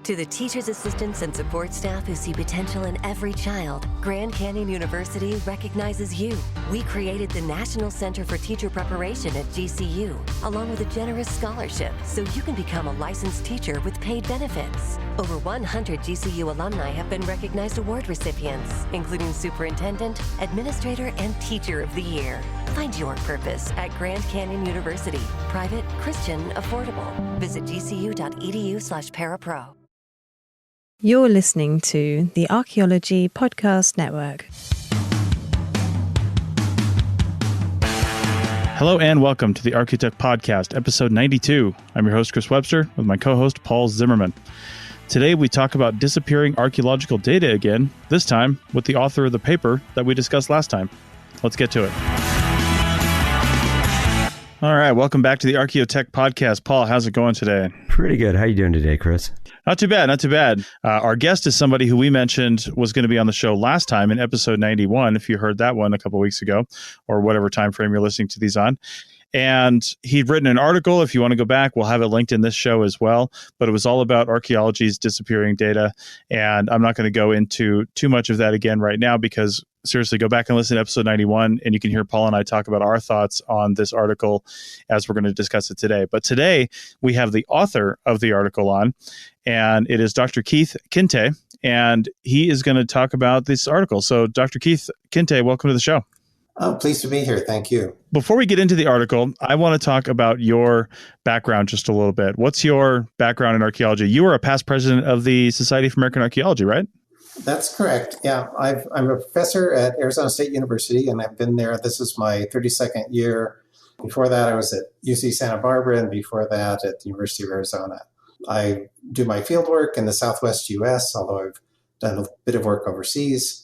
To the teachers, assistants, and support staff who see potential in every child, Grand Canyon University recognizes you. We created the National Center for Teacher Preparation at GCU, along with a generous scholarship, so you can become a licensed teacher with paid benefits. Over 100 GCU alumni have been recognized award recipients, including Superintendent, Administrator, and Teacher of the Year. Find your purpose at Grand Canyon University. Private, Christian, affordable. Visit gcu.edu/parapro. You're listening to the Archaeology Podcast Network. Hello and welcome to the Kintigh Podcast, episode 92. I'm your host, Chris Webster, with my co-host, Paul Zimmerman. Today, we talk about disappearing archaeological data again, this time with the author of the paper that we discussed last time. Let's get to it. All right, welcome back to the Archaeotech Podcast. Paul, how's it going today? Pretty good. How you doing today, Chris? Not too bad, not too bad. Our guest is somebody who we mentioned was going to be on the show last time in episode 91, if you heard that one a couple of weeks ago, or whatever time frame you're listening to these on. And he'd written an article. If you want to go back, we'll have it linked in this show as well. But it was all about archaeology's disappearing data. And I'm not going to go into too much of that again right now because seriously, go back and listen to episode 91 and you can hear Paul and I talk about our thoughts on this article as we're going to discuss it today. But today we have the author of the article on, and it is Dr. Kintigh, and he is going to talk about this article. So Dr. Kintigh, welcome to the show. Oh, pleased to be here. Thank you. Before we get into the article, I want to talk about your background just a little bit. What's your background in archaeology? You were a past president of the Society for American Archaeology, right? That's correct. Yeah, I'm a professor at Arizona State University, and I've been there. This is my 32nd year. Before that, I was at UC Santa Barbara, and before that at the University of Arizona. I do my field work in the Southwest U.S., although I've done a bit of work overseas,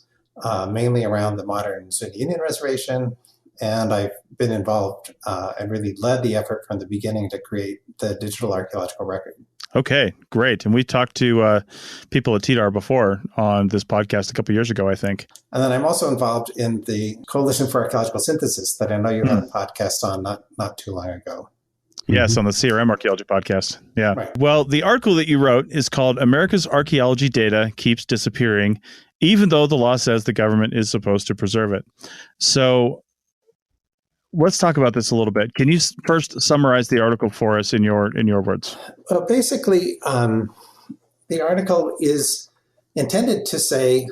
mainly around the modern Zuni Indian Reservation. And I've been involved and really led the effort from the beginning to create the digital archaeological record. Okay, great. And we talked to people at TDAR before on this podcast a couple of years ago, I think. And then I'm also involved in the Coalition for Archaeological Synthesis that I know you had a podcast on not too long ago. Yes, on the CRM Archaeology podcast. Yeah. Right. Well, the article that you wrote is called America's Archaeology Data Keeps Disappearing, even though the law says the government is supposed to preserve it. So let's talk about this a little bit. Can you first summarize the article for us in your words? Well, basically, the article is intended to say,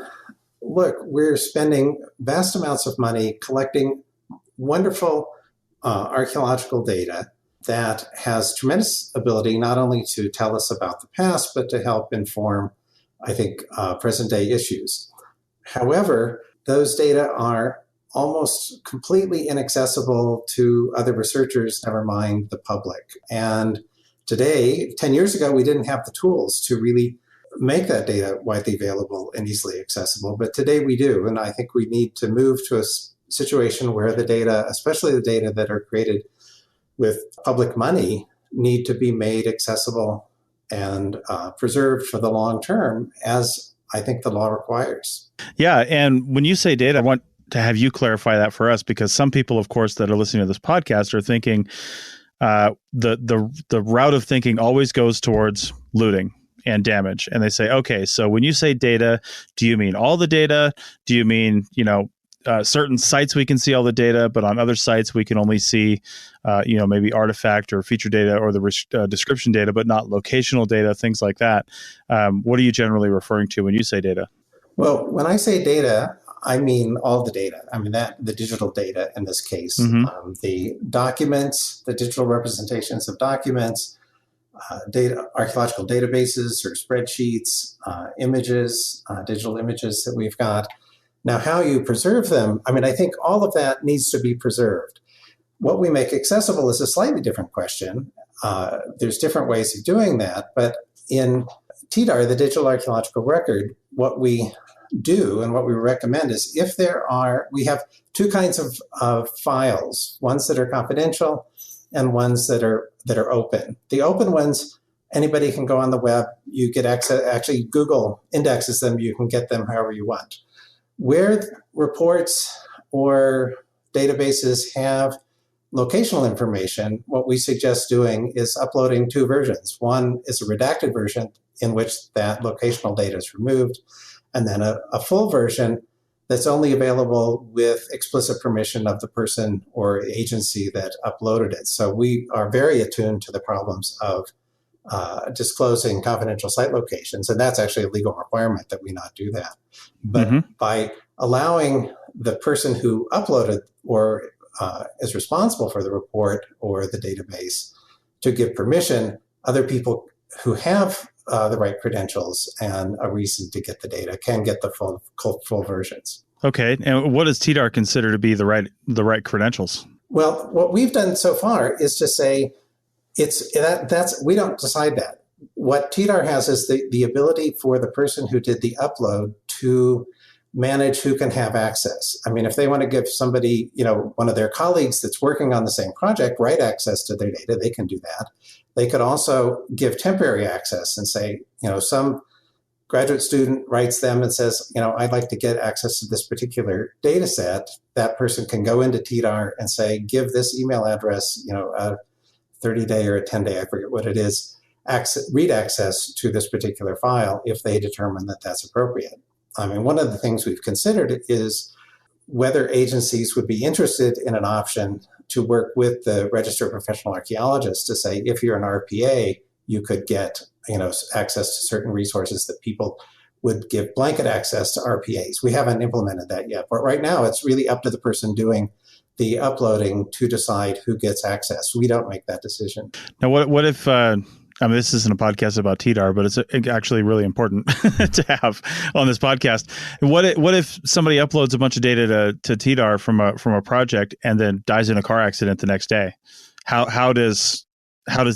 look, we're spending vast amounts of money collecting wonderful archaeological data that has tremendous ability not only to tell us about the past, but to help inform, I think, present-day issues. However, those data are almost completely inaccessible to other researchers, never mind the public. And today, 10 years ago, we didn't have the tools to really make that data widely available and easily accessible. But today we do. And I think we need to move to a situation where the data, especially the data that are created with public money, need to be made accessible and preserved for the long term, as I think the law requires. Yeah. And when you say data, I want to have you clarify that for us, because some people, of course, that are listening to this podcast are thinking the route of thinking always goes towards looting and damage. And they say, okay, so when you say data, do you mean all the data? Do you mean, certain sites we can see all the data, but on other sites we can only see, maybe artifact or feature data or the description data, but not locational data, things like that. What are you generally referring to when you say data? Well, when I say data, I mean all the data. I mean the digital data in this case, the documents, the digital representations of documents, data, archaeological databases or spreadsheets, images, digital images that we've got. Now, how you preserve them, I think all of that needs to be preserved. What we make accessible is a slightly different question. There's different ways of doing that, but in TDAR, the Digital Archaeological Record, what we do and what we recommend is we have two kinds of files, ones that are confidential and ones that are open. The open ones, anybody can go on the web, you get access, actually Google indexes them, you can get them however you want. Where reports or databases have locational information, what we suggest doing is uploading two versions. One is a redacted version in which that locational data is removed, and then a full version that's only available with explicit permission of the person or agency that uploaded it. So we are very attuned to the problems of disclosing confidential site locations, and that's actually a legal requirement that we not do that. But by allowing the person who uploaded or is responsible for the report or the database to give permission, other people who have the right credentials and a reason to get the data can get the full versions. Okay, and what does TDAR consider to be the right credentials? Well, what we've done so far is to say that's we don't decide that. What TDAR has is the ability for the person who did the upload to manage who can have access. I mean, if they want to give somebody, one of their colleagues that's working on the same project, right access to their data, they can do that. They could also give temporary access and say, some graduate student writes them and says, I'd like to get access to this particular data set. That person can go into TDAR and say, give this email address, a 30-day or a 10-day, I forget what it is, read access to this particular file if they determine that that's appropriate. I mean, one of the things we've considered is whether agencies would be interested in an option to work with the registered professional archaeologist to say, if you're an RPA, you could get, access to certain resources that people would give blanket access to RPAs. We haven't implemented that yet, but right now it's really up to the person doing the uploading to decide who gets access. We don't make that decision. Now, what if, this isn't a podcast about TDAR, but it's actually really important to have on this podcast. What if somebody uploads a bunch of data to TDAR from a project and then dies in a car accident the next day? How does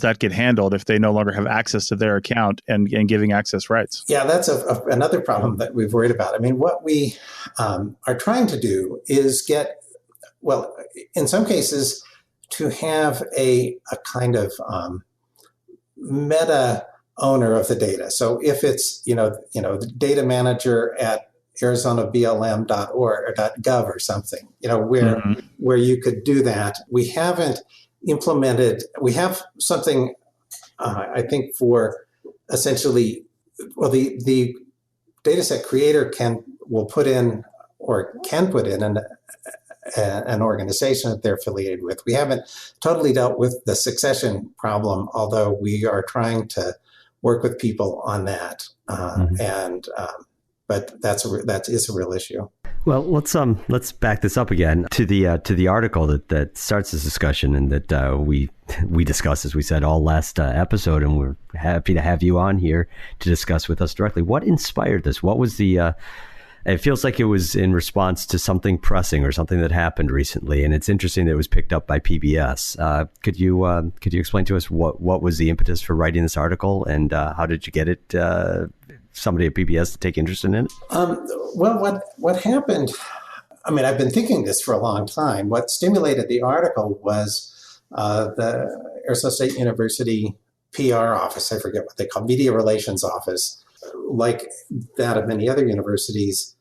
that get handled if they no longer have access to their account and giving access rights? Yeah, that's another problem that we've worried about. I mean, what we are trying to do is in some cases, to have a kind of meta owner of the data. So if it's, the data manager at arizonablm.org or .gov or something, where you could do that. We haven't implemented, we have something, I think, for essentially, the data set creator can put in an organization that they're affiliated with. We haven't totally dealt with the succession problem, although we are trying to work with people on that. But that is a real issue. Well, let's back this up again to the article that starts this discussion and that we discussed, as we said, all last episode, and we're happy to have you on here to discuss with us directly. What inspired this? What was the it feels like it was in response to something pressing or something that happened recently, and it's interesting that it was picked up by PBS. Could you explain to us what was the impetus for writing this article, and how did you get it? Somebody at PBS to take interest in it? Well, what happened? I mean, I've been thinking this for a long time. What stimulated the article was the Arizona State University PR office. I forget what they call media relations office. Like that of many other universities,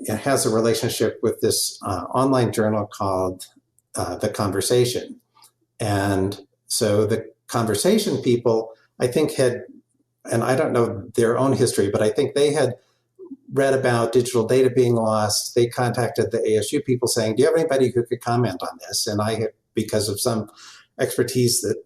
it has a relationship with this online journal called The Conversation. And so the Conversation people, I think, and I don't know their own history, but I think they had read about digital data being lost. They contacted the ASU people saying, do you have anybody who could comment on this? And I, because of some expertise that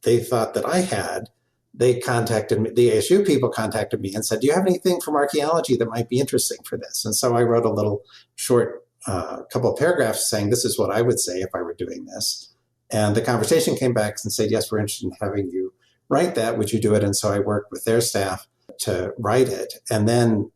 they thought that I had, they contacted me, the ASU people contacted me and said, do you have anything from archaeology that might be interesting for this? And so I wrote a little short couple of paragraphs saying, this is what I would say if I were doing this. And the Conversation came back and said, yes, we're interested in having you write that. Would you do it? And so I worked with their staff to write it. And then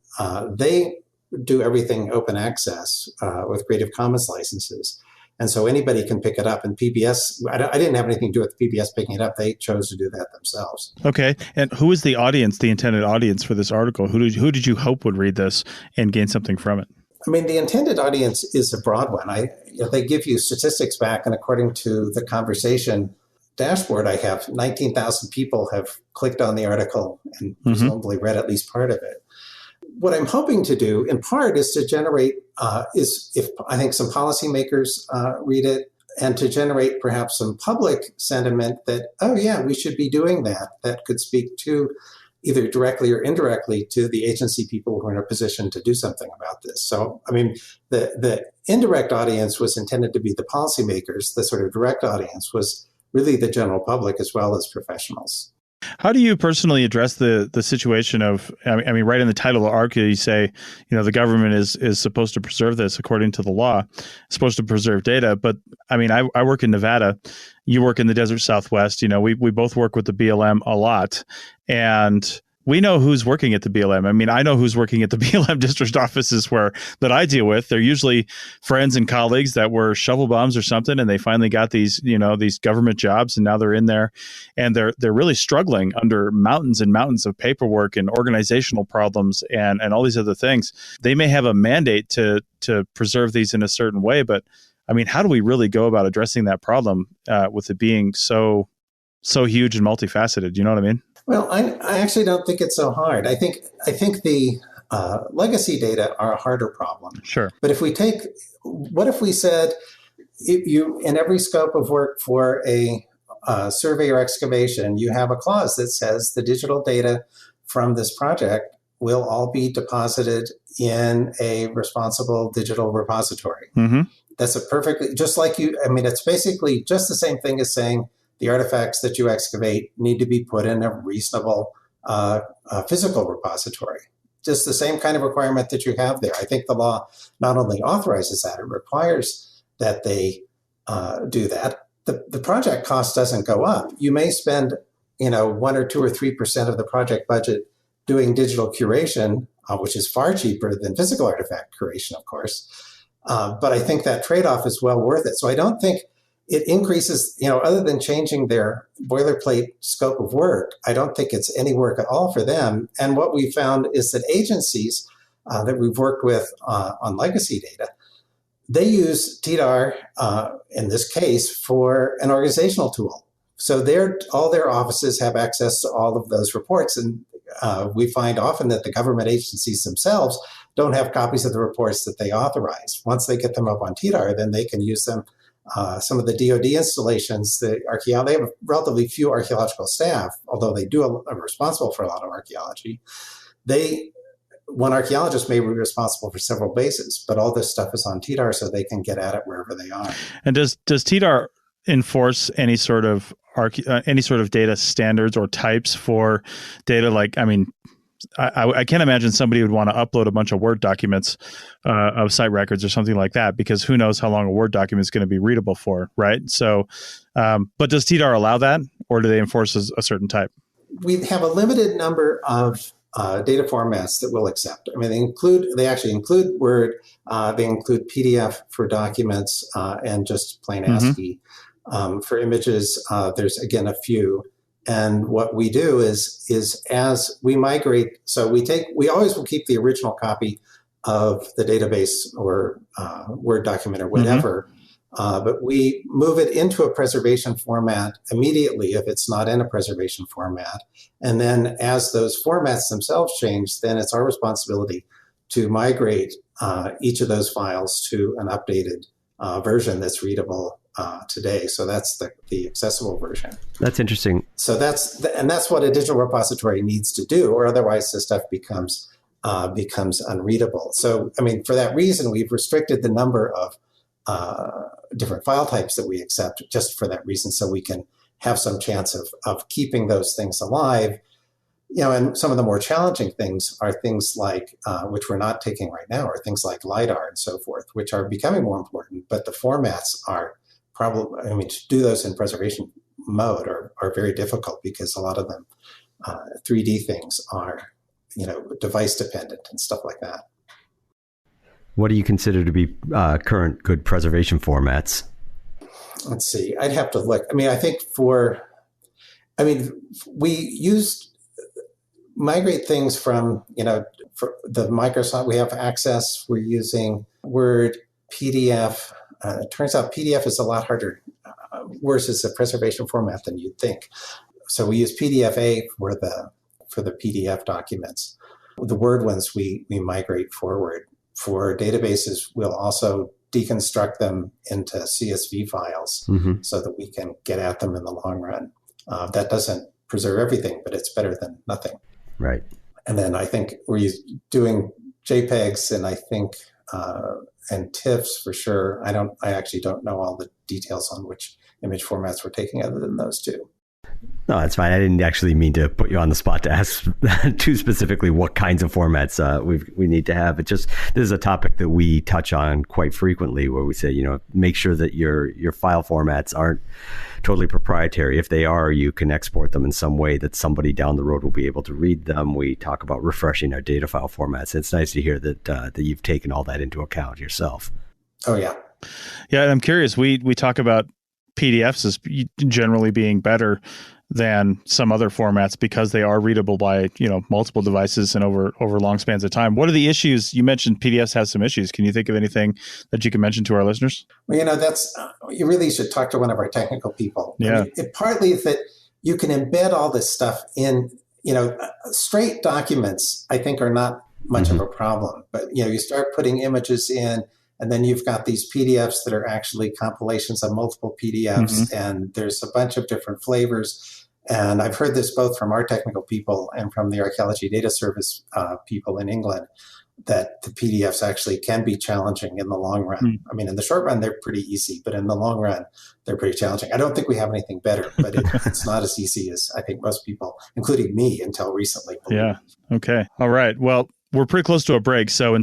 they do everything open access with Creative Commons licenses. And so anybody can pick it up. And PBS, I didn't have anything to do with PBS picking it up. They chose to do that themselves. Okay. And who is the audience, the intended audience for this article? Who did you hope would read this and gain something from it? I mean, the intended audience is a broad one. They give you statistics back, and according to the Conversation dashboard I have, 19,000 people have clicked on the article and presumably read at least part of it. What I'm hoping to do, in part, is to generate, if I think some policymakers read it, and to generate perhaps some public sentiment that, oh yeah, we should be doing that. That could speak to either directly or indirectly to the agency people who are in a position to do something about this. So, I mean, the indirect audience was intended to be the policymakers. The sort of direct audience was really the general public as well as professionals. How do you personally address the situation of, I mean, right in the title of Archaeology, you say, the government is supposed to preserve this according to the law, supposed to preserve data. But I mean, I work in Nevada, you work in the desert Southwest, we both work with the BLM a lot, and we know who's working at the BLM. I mean, I know who's working at the BLM district offices that I deal with. They're usually friends and colleagues that were shovel bombs or something, and they finally got these government jobs, and now they're in there, and they're really struggling under mountains and mountains of paperwork and organizational problems and all these other things. They may have a mandate to preserve these in a certain way, but I mean, how do we really go about addressing that problem with it being so huge and multifaceted? You know what I mean? Well, I actually don't think it's so hard. I think the legacy data are a harder problem. Sure. But what if we said you in every scope of work for a survey or excavation, you have a clause that says the digital data from this project will all be deposited in a responsible digital repository. Mm-hmm. That's it's basically just the same thing as saying the artifacts that you excavate need to be put in a reasonable physical repository. Just the same kind of requirement that you have there. I think the law not only authorizes that, it requires that they do that. The project cost doesn't go up. You may spend 1 or 2 or 3% of the project budget doing digital curation, which is far cheaper than physical artifact curation, of course. But I think that trade-off is well worth it. So I don't think it increases, other than changing their boilerplate scope of work, I don't think it's any work at all for them. And what we found is that agencies that we've worked with on legacy data, they use TDAR, in this case, for an organizational tool. So all their offices have access to all of those reports. And we find often that the government agencies themselves don't have copies of the reports that they authorize. Once they get them up on TDAR, then they can use them. Some of the DoD installations, they have relatively few archaeological staff, although they are responsible for a lot of archaeology. One archaeologist may be responsible for several bases, but all this stuff is on TDAR, so they can get at it wherever they are. And does TDAR enforce any sort of data standards or types for data? Like, I mean, I can't imagine somebody would want to upload a bunch of Word documents of site records or something like that, because who knows how long a Word document is going to be readable for, right? So, but does TDAR allow that, or do they enforce a certain type? We have a limited number of data formats that we'll accept. I mean, they actually include Word, they include PDF for documents, and just plain ASCII. For images, there's again a few. And what we do is as we migrate, so we always will keep the original copy of the database or Word document or whatever, but we move it into a preservation format immediately if it's not in a preservation format. And then as those formats themselves change, then it's our responsibility to migrate each of those files to an updated version that's readable today. So that's the accessible version. That's interesting. So that's what a digital repository needs to do, or otherwise the stuff becomes unreadable. So, I mean, for that reason, we've restricted the number of different file types that we accept just for that reason, so we can have some chance of keeping those things alive. And some of the more challenging things are things like, which we're not taking right now, are things like LiDAR and so forth, which are becoming more important, but the formats are probably, to do those in preservation mode are very difficult, because a lot of them, 3D things are, device dependent and stuff like that. What do you consider to be current good preservation formats? Let's see, I'd have to look. I mean, I think we migrate things from, for the Microsoft, we have Access, we're using Word, PDF. It turns out PDF is a lot harder, worse as a preservation format than you'd think. So we use PDF-A for the PDF documents. The Word ones we migrate forward. For databases, we'll also deconstruct them into CSV files so that we can get at them in the long run. That doesn't preserve everything, but it's better than nothing. Right. And then I think we're doing JPEGs and I think and TIFFs for sure. I actually don't know all the details on which image formats we're taking other than those two. No, that's fine. I didn't actually mean to put you on the spot to ask too specifically what kinds of formats we need to have. It just, this is a topic that we touch on quite frequently, where we say, make sure that your file formats aren't totally proprietary. If they are, you can export them in some way that somebody down the road will be able to read them. We talk about refreshing our data file formats. It's nice to hear that you've taken all that into account yourself. Oh yeah. Yeah. I'm curious. We talk about PDFs as generally being better than some other formats because they are readable by multiple devices and over long spans of time. What are the issues? You mentioned PDFs have some issues. Can you think of anything that you can mention to our listeners? Well, that's you really should talk to one of our technical people. Yeah. I mean, partly that you can embed all this stuff in straight documents. I think are not much of a problem, but you start putting images in. And then you've got these PDFs that are actually compilations of multiple PDFs, and there's a bunch of different flavors. And I've heard this both from our technical people and from the Archaeology Data Service people in England, that the PDFs actually can be challenging in the long run. I mean, in the short run, they're pretty easy, but in the long run, they're pretty challenging. I don't think we have anything better, but it's not as easy as I think most people, including me, until recently. Yeah. Okay. All right. Well, we're pretty close to a break. So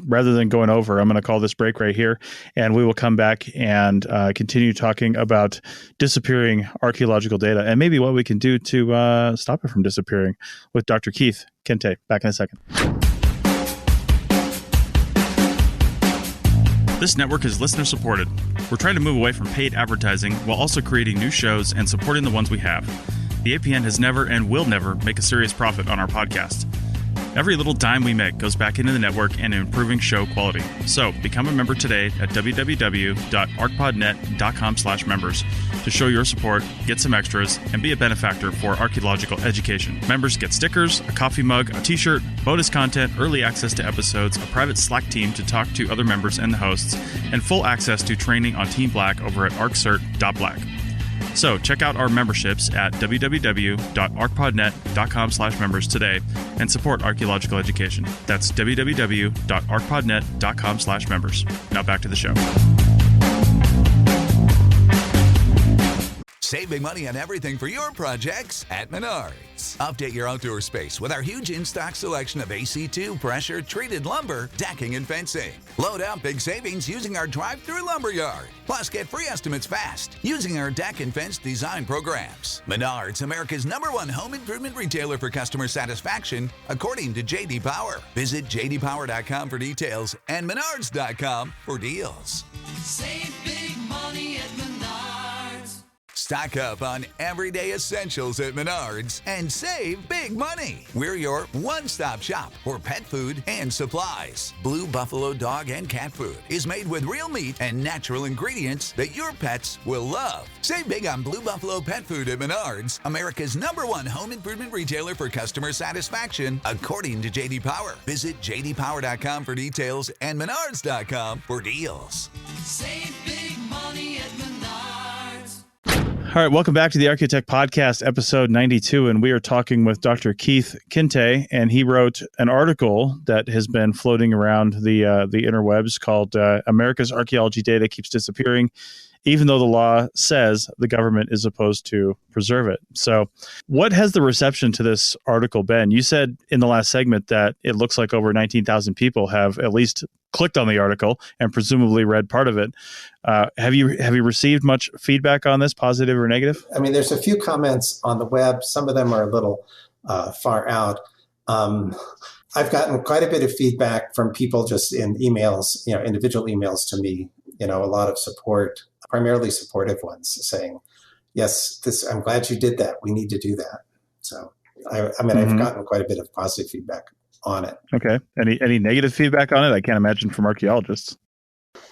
rather than going over, I'm going to call this break right here, and we will come back and continue talking about disappearing archaeological data and maybe what we can do to stop it from disappearing with Dr. Keith Kintigh. Back in a second. This network is listener supported. We're trying to move away from paid advertising while also creating new shows and supporting the ones we have. The APN has never and will never make a serious profit on our podcast. Every little dime we make goes back into the network and improving show quality. So become a member today at www.archpodnet.com/members to show your support, get some extras, and be a benefactor for archaeological education. Members get stickers, a coffee mug, a t-shirt, bonus content, early access to episodes, a private Slack team to talk to other members and the hosts, and full access to training on Team Black over at arccert.black. So check out our memberships at www.archpodnet.com/members today and support archaeological education. That's www.archpodnet.com/members. Now back to the show. Save big money on everything for your projects at Menards. Update your outdoor space with our huge in-stock selection of AC2 pressure-treated lumber, decking, and fencing. Load up big savings using our drive-through lumberyard. Plus, get free estimates fast using our deck and fence design programs. Menards, America's #1 home improvement retailer for customer satisfaction, according to J.D. Power. Visit jdpower.com for details and menards.com for deals. Save big money at Menards. Stock up on everyday essentials at Menards and save big money. We're your one-stop shop for pet food and supplies. Blue Buffalo dog and cat food is made with real meat and natural ingredients that your pets will love. Save big on Blue Buffalo pet food at Menards, America's #1 home improvement retailer for customer satisfaction, according to J.D. Power. Visit jdpower.com for details and menards.com for deals. Save big money at Menards. All right, welcome back to the Architect Podcast, episode 92, and we are talking with Dr. Keith Kintigh, and he wrote an article that has been floating around the interwebs called America's Archaeology Data Keeps Disappearing, even though the law says the government is supposed to preserve it. So what has the reception to this article been? You said in the last segment that it looks like over 19,000 people have at least clicked on the article and presumably read part of it. Have you received much feedback on this, positive or negative? I mean, there's a few comments on the web. Some of them are a little far out. I've gotten quite a bit of feedback from people just in emails, individual emails to me, a lot of support, primarily supportive ones saying, yes, I'm glad you did that. We need to do that. So, I've gotten quite a bit of positive feedback on it. Okay. Any negative feedback on it? I can't imagine from archaeologists.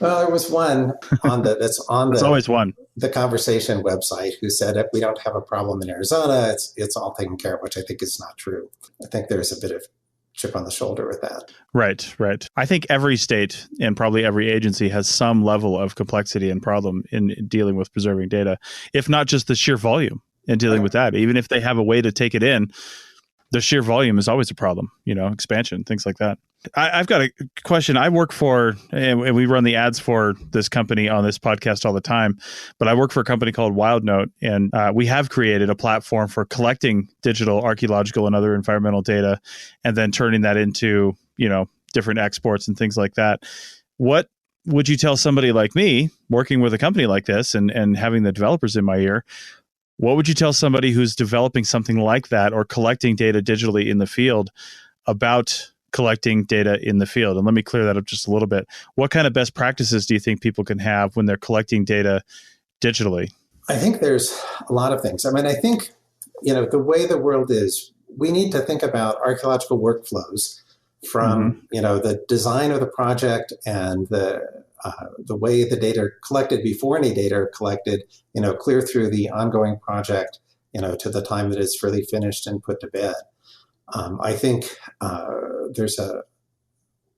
Well, there was one that's always one. The conversation website who said we don't have a problem in Arizona. It's all taken care of, which I think is not true. I think there's a bit of chip on the shoulder with that. Right, right. I think every state and probably every agency has some level of complexity and problem in dealing with preserving data, if not just the sheer volume in dealing with that. Even if they have a way to take it in, the sheer volume is always a problem, expansion, things like that. I've got a question. I work for, and we run the ads for this company on this podcast all the time, but I work for a company called WildNote, and we have created a platform for collecting digital archaeological and other environmental data, and then turning that into, different exports and things like that. What would you tell somebody like me working with a company like this and having the developers in my ear? What would you tell somebody who's developing something like that or collecting data digitally in the field about collecting data in the field? And let me clear that up just a little bit. What kind of best practices do you think people can have when they're collecting data digitally? I think there's a lot of things. I think, the way the world is, we need to think about archaeological workflows from, the design of the project and the way the data are collected before any data are collected, clear through the ongoing project, to the time that it's really finished and put to bed. I think there's a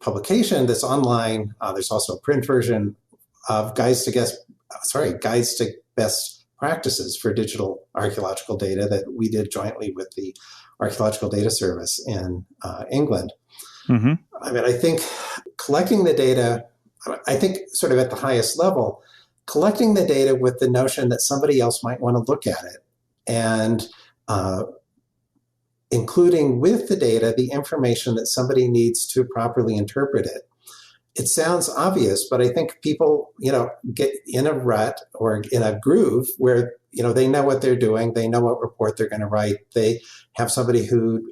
publication that's online. There's also a print version of Guides to Best Practices for Digital Archaeological Data that we did jointly with the Archaeological Data Service in England. Mm-hmm. I think collecting the data, sort of at the highest level, collecting the data with the notion that somebody else might want to look at it, and including with the data the information that somebody needs to properly interpret it. It sounds obvious, but I think people, get in a rut or in a groove where, they know what they're doing. They know what report they're going to write. They have somebody who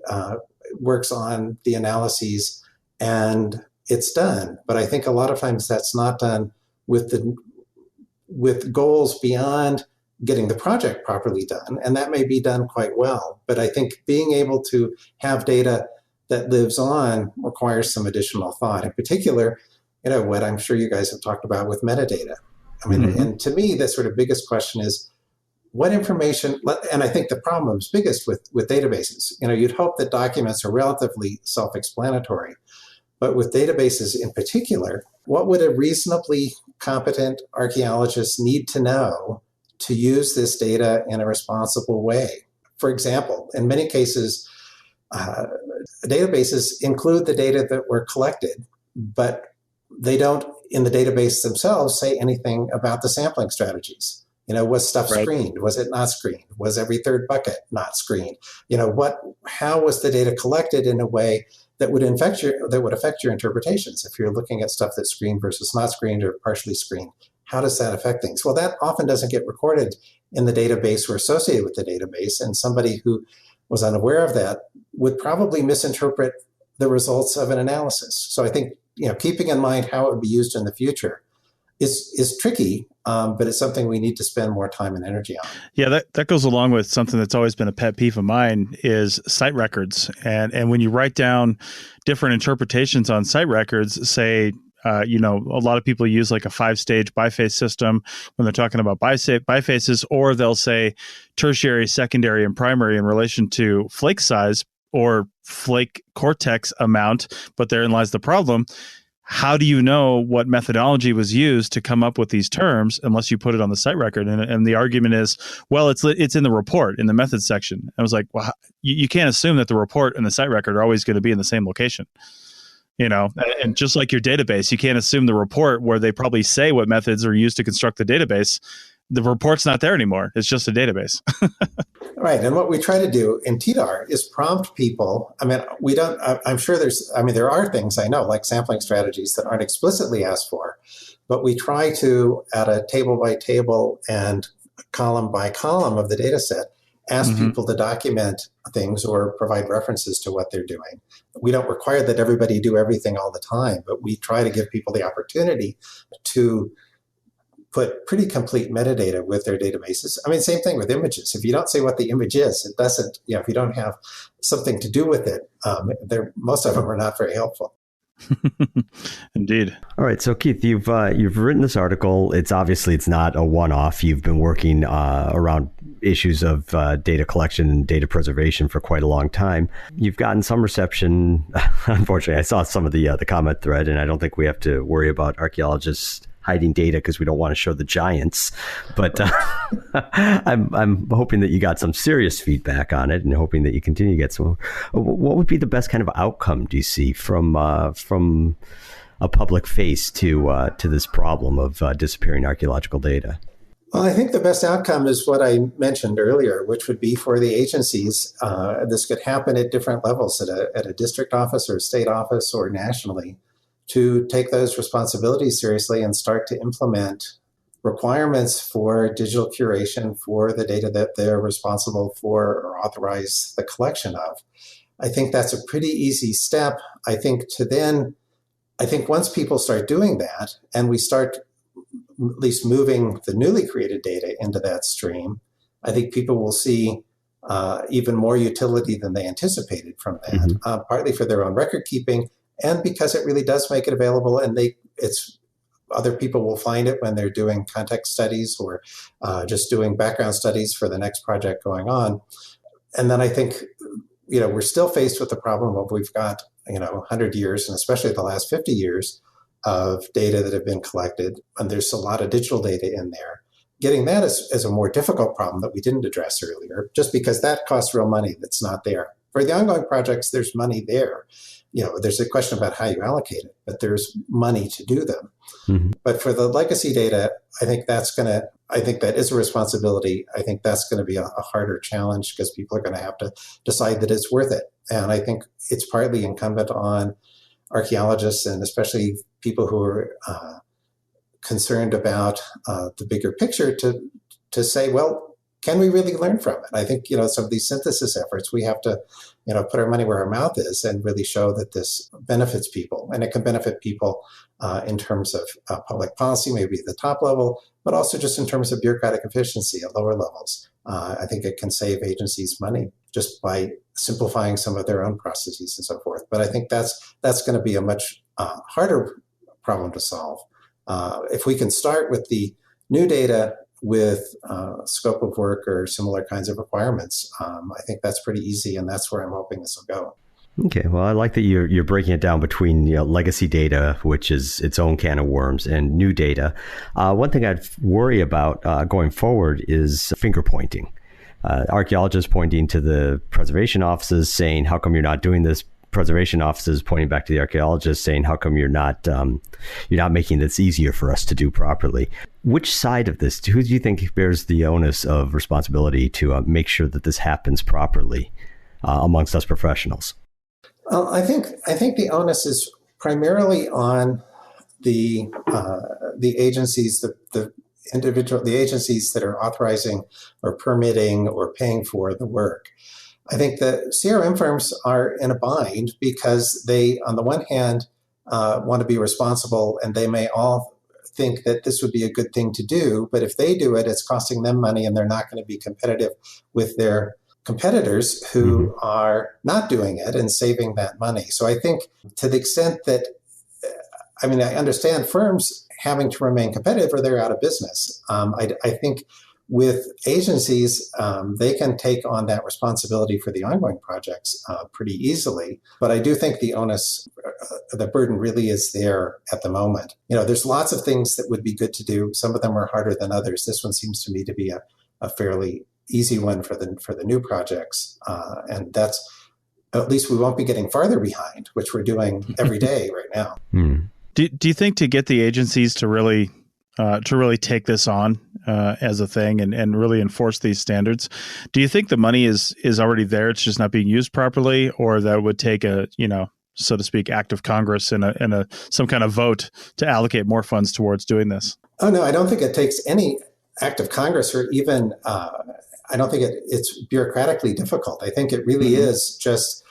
works on the analyses, and it's done. But I think a lot of times that's not done with goals beyond getting the project properly done. And that may be done quite well. But I think being able to have data that lives on requires some additional thought. In particular, what I'm sure you guys have talked about with metadata. And to me, the sort of biggest question is what information, and I think the problem is biggest with databases. You'd hope that documents are relatively self-explanatory, but with databases in particular, what would a reasonably competent archaeologist need to know to use this data in a responsible way? For example, in many cases, databases include the data that were collected, but they don't, in the database themselves, say anything about the sampling strategies. Was stuff screened? Was it not screened? Was every third bucket not screened? How was the data collected in a way that would affect your interpretations? If you're looking at stuff that's screened versus not screened or partially screened, how does that affect things? Well, that often doesn't get recorded in the database or associated with the database, and somebody who was unaware of that would probably misinterpret the results of an analysis. So I think, keeping in mind how it would be used in the future is tricky, but it's something we need to spend more time and energy on. Yeah, that goes along with something that's always been a pet peeve of mine is site records. And when you write down different interpretations on site records, say, a lot of people use like a 5-stage biface system when they're talking about bifaces, or they'll say tertiary, secondary, and primary in relation to flake size or flake cortex amount. But therein lies the problem. How do you know what methodology was used to come up with these terms unless you put it on the site record? And the argument is, well, it's in the report, in the methods section. I was like, well, you can't assume that the report and the site record are always going to be in the same location. And just like your database, you can't assume the report where they probably say what methods are used to construct the database. The report's not there anymore. It's just a database. Right. And what we try to do in TDAR is prompt people. I'm sure there are things I know, like sampling strategies that aren't explicitly asked for, but we try to, at a table by table and column by column of the data set, ask people to document things or provide references to what they're doing. We don't require that everybody do everything all the time, but we try to give people the opportunity to put pretty complete metadata with their databases. Same thing with images. If you don't say what the image is, it doesn't, if you don't have something to do with it, most of them are not very helpful. Indeed. All right. So Keith, you've written this article. It's not a one-off. You've been working around issues of data collection and data preservation for quite a long time. You've gotten some reception. Unfortunately, I saw some of the comment thread, and I don't think we have to worry about archaeologists hiding data because we don't want to show the giants. But I'm hoping that you got some serious feedback on it, and hoping that you continue to get some. What would be the best kind of outcome do you see from a public face to this problem of disappearing archaeological data? Well, I think the best outcome is what I mentioned earlier, which would be for the agencies. This could happen at different levels, at a district office or a state office or nationally, to take those responsibilities seriously and start to implement requirements for digital curation for the data that they're responsible for or authorize the collection of. I think that's a pretty easy step. I think once people start doing that and we start at least moving the newly created data into that stream, I think people will see even more utility than they anticipated from that, partly for their own record keeping and because it really does make it available, and other people will find it when they're doing context studies or just doing background studies for the next project going on. And then I think, we're still faced with the problem of we've got, 100 years, and especially the last 50 years of data that have been collected, and there's a lot of digital data in there. Getting that is a more difficult problem that we didn't address earlier, just because that costs real money that's not there. For the ongoing projects, there's money there. There's a question about how you allocate it, but there's money to do them. Mm-hmm. But for the legacy data, I think that is a responsibility. I think that's going to be a harder challenge because people are going to have to decide that it's worth it. And I think it's partly incumbent on archaeologists and especially people who are concerned about the bigger picture to say, well, can we really learn from it? I think, some of these synthesis efforts, we have to, put our money where our mouth is and really show that this benefits people. And it can benefit people in terms of public policy, maybe at the top level, but also just in terms of bureaucratic efficiency at lower levels. I think it can save agencies money just by simplifying some of their own processes and so forth. But I think that's going to be a much harder problem to solve. If we can start with the new data with scope of work or similar kinds of requirements, I think that's pretty easy, and that's where I'm hoping this will go. Okay, well, I like that you're breaking it down between legacy data, which is its own can of worms, and new data. One thing I'd worry about going forward is finger pointing. Archaeologists pointing to the preservation offices saying, how come you're not doing this? Preservation offices pointing back to the archaeologists saying, how come you're not making this easier for us to do properly? Which side of this, who do you think bears the onus of responsibility to make sure that this happens properly amongst us professionals? I think the onus is primarily on the agencies, the agencies that are authorizing or permitting or paying for the work. I think the CRM firms are in a bind because they, on the one hand, want to be responsible, and they may all think that this would be a good thing to do, but if they do it, it's costing them money and they're not going to be competitive with their competitors who are not doing it and saving that money. So I think to the extent that, I understand firms having to remain competitive or they're out of business. I think with agencies, they can take on that responsibility for the ongoing projects pretty easily. But I do think the onus, the burden really is there at the moment. There's lots of things that would be good to do. Some of them are harder than others. This one seems to me to be a fairly easy one for the new projects. And that's, at least we won't be getting farther behind, which we're doing every day right now. Do you think to get the agencies to really take this on as a thing and really enforce these standards, do you think the money is already there, it's just not being used properly, or that would take a, so to speak, act of Congress and some kind of vote to allocate more funds towards doing this? Oh, no, I don't think it takes any act of Congress or even, I don't think it's bureaucratically difficult. I think it really is just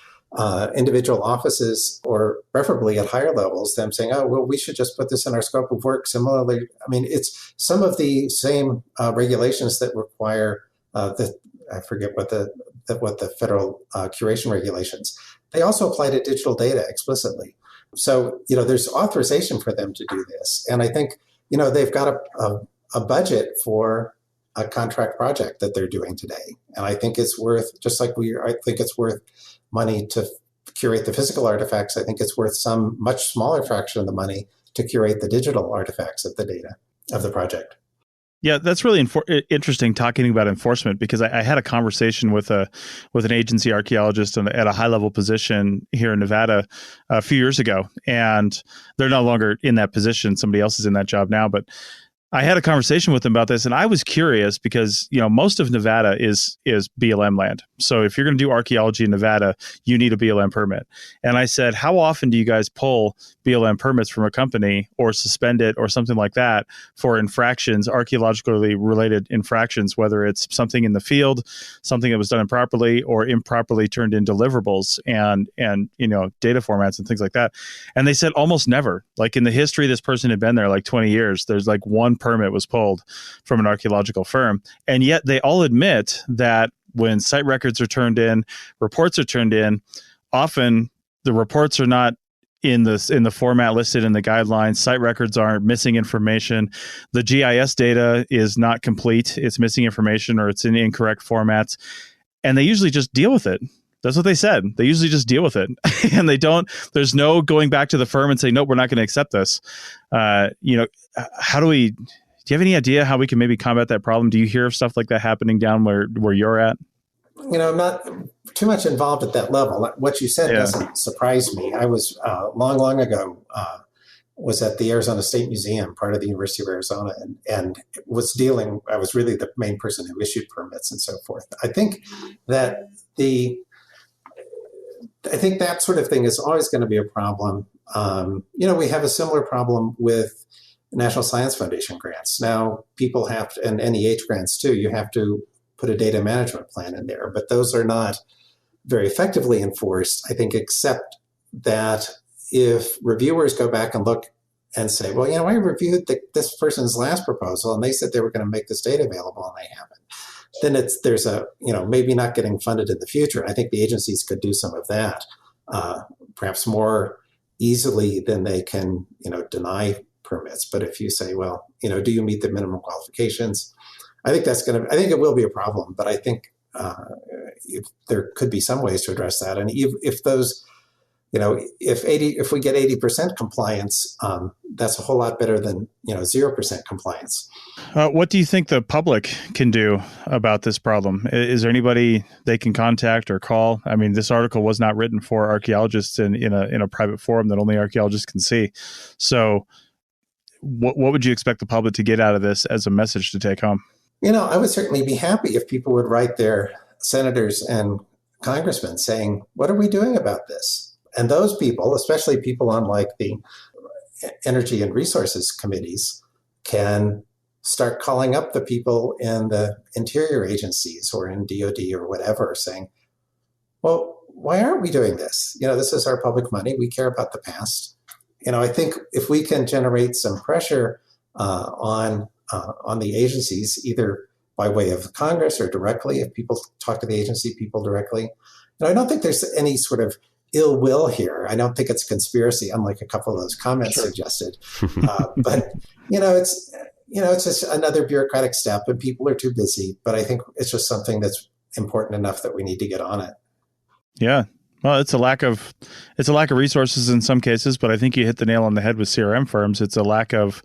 individual offices, or preferably at higher levels, them saying, oh, well, we should just put this in our scope of work. Similarly, it's some of the same regulations that require I forget what the federal curation regulations. They also apply to digital data explicitly. So, there's authorization for them to do this. And I think, they've got a budget for a contract project that they're doing today. And I think it's worth, just like I think it's worth money to curate the physical artifacts. I think it's worth some much smaller fraction of the money to curate the digital artifacts of the data of the project. Yeah, that's really interesting talking about enforcement, because I had a conversation with an agency archaeologist at a high level position here in Nevada a few years ago, and they're no longer in that position. Somebody else is in that job now, but I had a conversation with them about this, and I was curious because, most of Nevada is BLM land. So if you're going to do archaeology in Nevada, you need a BLM permit. And I said, how often do you guys pull BLM permits from a company or suspend it or something like that for infractions, archaeologically related infractions, whether it's something in the field, something that was done improperly, or improperly turned in deliverables and data formats and things like that? And they said almost never. Like, in the history this person had been there like 20 years, there's like one permit was pulled from an archaeological firm. And yet they all admit that when site records are turned in, reports are turned in, often the reports are not in the format listed in the guidelines. Site records aren't, missing information. The GIS data is not complete. It's missing information, or it's in incorrect formats. And they usually just deal with it. That's what they said. They usually just deal with it. And there's no going back to the firm and saying, nope, we're not going to accept this. Do you have any idea how we can maybe combat that problem? Do you hear of stuff like that happening down where you're at? I'm not too much involved at that level. What you said doesn't surprise me. I was long ago was at the Arizona State Museum, part of the University of Arizona, and I was really the main person who issued permits and so forth. I think that that sort of thing is always going to be a problem. We have a similar problem with National Science Foundation grants. Now, people have to, and NEH grants too, you have to put a data management plan in there, but those are not very effectively enforced, I think, except that if reviewers go back and look and say, well, I reviewed this person's last proposal and they said they were going to make this data available and they haven't, then there's a, maybe not getting funded in the future. And I think the agencies could do some of that, perhaps more easily than they can, deny permits. But if you say, well, do you meet the minimum qualifications? I think it will be a problem, but I think there could be some ways to address that. And if those, if we get 80% compliance, that's a whole lot better than 0% compliance. What do you think the public can do about this problem? Is there anybody they can contact or call? I mean, this article was not written for archaeologists in a private forum that only archaeologists can see. So, what would you expect the public to get out of this as a message to take home? I would certainly be happy if people would write their senators and congressmen saying, what are we doing about this? And those people, especially people on like the Energy and Resources committees, can start calling up the people in the interior agencies or in DOD or whatever, saying, well, why aren't we doing this? This is our public money. We care about the past. I think if we can generate some pressure on the agencies, either by way of Congress or directly, if people talk to the agency people directly, I don't think there's any sort of ill will here. I don't think it's conspiracy, unlike a couple of those comments suggested. But it's just another bureaucratic step, and people are too busy. But I think it's just something that's important enough that we need to get on it. Yeah. Well, it's a lack of resources in some cases, but I think you hit the nail on the head with CRM firms. It's a lack of,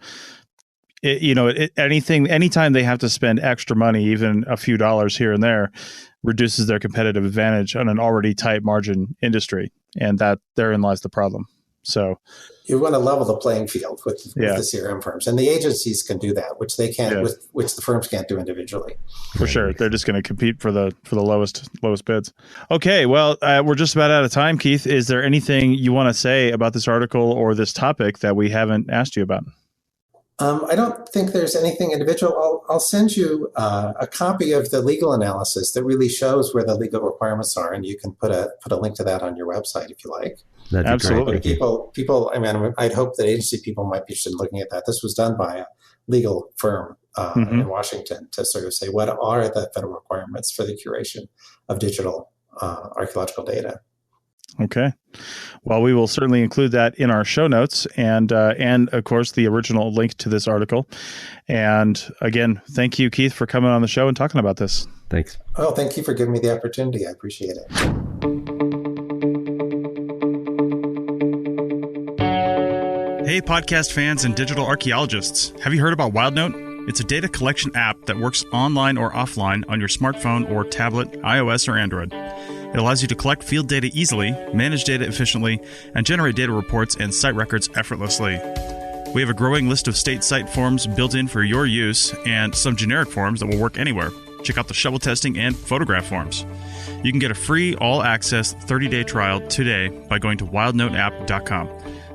anytime they have to spend extra money, even a few dollars here and there, reduces their competitive advantage on an already tight margin industry. And that therein lies the problem. So you want to level the playing field with the CRM firms, and the agencies can do that, which they can't, which the firms can't do individually. For sure. They're just going to compete for the lowest bids. Okay. Well, we're just about out of time, Keith. Is there anything you want to say about this article or this topic that we haven't asked you about? I don't think there's anything individual. I'll send you a copy of the legal analysis that really shows where the legal requirements are, and you can put a link to that on your website if you like. That'd be Absolutely. great. People. I mean, I'd hope that agency people might be interested in looking at that. This was done by a legal firm in Washington to sort of say what are the federal requirements for the curation of digital archaeological data. Okay. Well, we will certainly include that in our show notes and of course the original link to this article. And again, thank you, Keith, for coming on the show and talking about this. Thanks. Oh, thank you for giving me the opportunity. I appreciate it. Hey, podcast fans and digital archaeologists. Have you heard about WildNote? It's a data collection app that works online or offline on your smartphone or tablet, iOS or Android. It allows you to collect field data easily, manage data efficiently, and generate data reports and site records effortlessly. We have a growing list of state site forms built in for your use and some generic forms that will work anywhere. Check out the shovel testing and photograph forms. You can get a free all-access 30-day trial today by going to wildnoteapp.com.